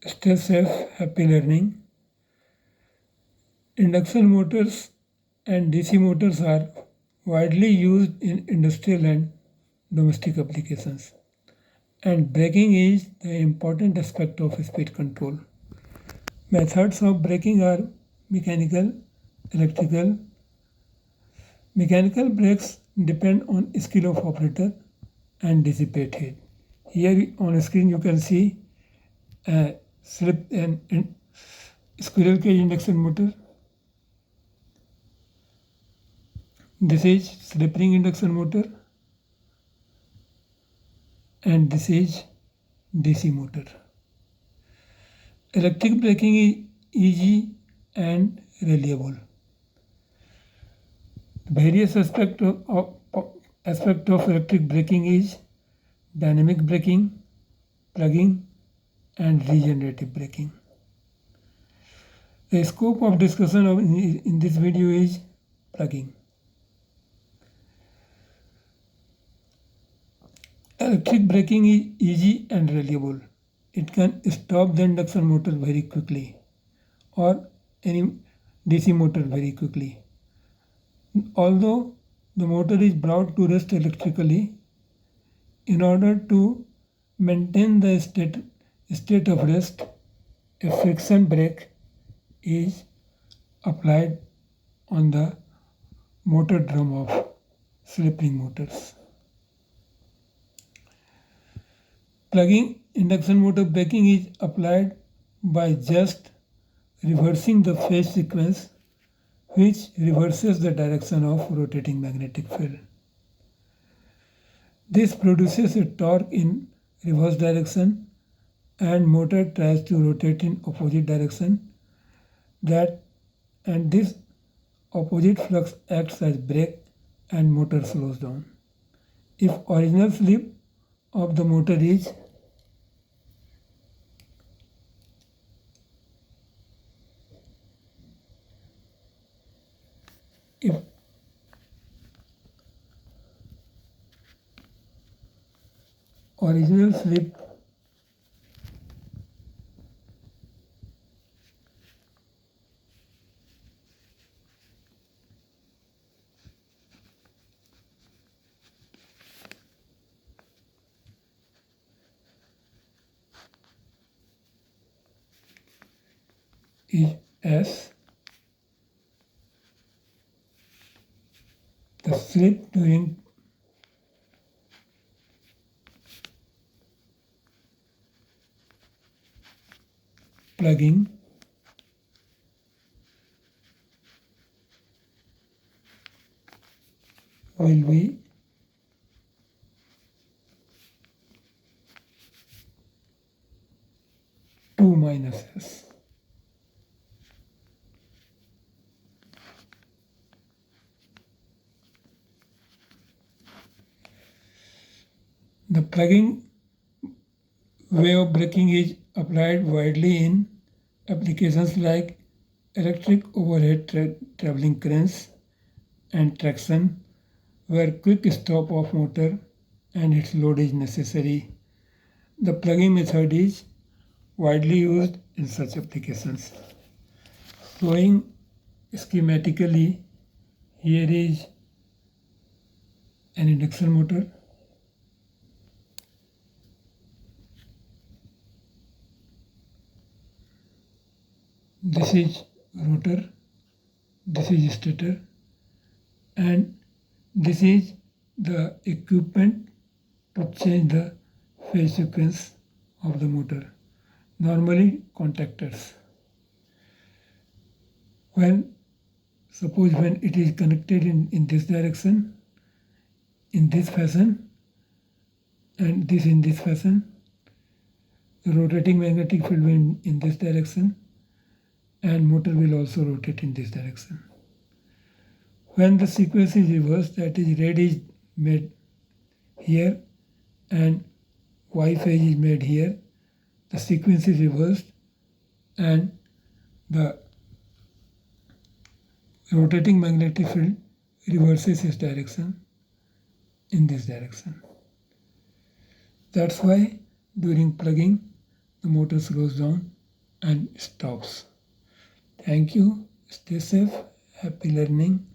Stay safe, happy learning. Induction motors and DC motors are widely used in industrial and domestic applications. And braking is the important aspect of speed control. Methods of braking are mechanical, electrical. Mechanical brakes depend on skill of operator and dissipate heat. Here on screen you can see a slip and squirrel cage induction motor. This is slip ring induction motor and this is DC motor. Electric braking is easy and reliable. Various aspects of electric braking is dynamic braking, plugging and regenerative braking. The scope of discussion in this video is plugging. Electric braking is easy and reliable. It can stop the induction motor very quickly or any DC motor very quickly. Although the motor is brought to rest electrically, in order to maintain the state of rest, a friction brake is applied on the motor drum of slip ring motors. Plugging induction motor braking is applied by just reversing the phase sequence, which reverses the direction of rotating magnetic field. This produces a torque in reverse direction and motor tries to rotate in opposite direction, and this opposite flux acts as brake and motor slows down. If original slip of the motor is original slip is S. The slip during plugging will be two minus S. The plugging way of braking is applied widely in applications like electric overhead traveling cranes and traction, where quick stop of motor and its load is necessary. The plugging method is widely used in such applications. Showing schematically, here is an induction motor. This is rotor, this is stator, and this is the equipment to change the phase sequence of the motor, normally contactors. Suppose when it is connected in this direction, in this fashion, and this in this fashion, the rotating magnetic field will in this direction, and motor will also rotate in this direction. When the sequence is reversed, that is red is made here and Y phase is made here, the sequence is reversed and the rotating magnetic field reverses its direction in this direction. That's why during plugging the motor slows down and stops. Thank you. Stay safe. Happy learning.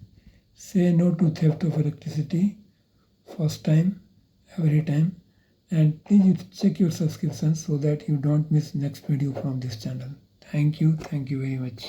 Say no to theft of electricity. First time, every time. And please check your subscriptions so that you don't miss next video from this channel. Thank you very much.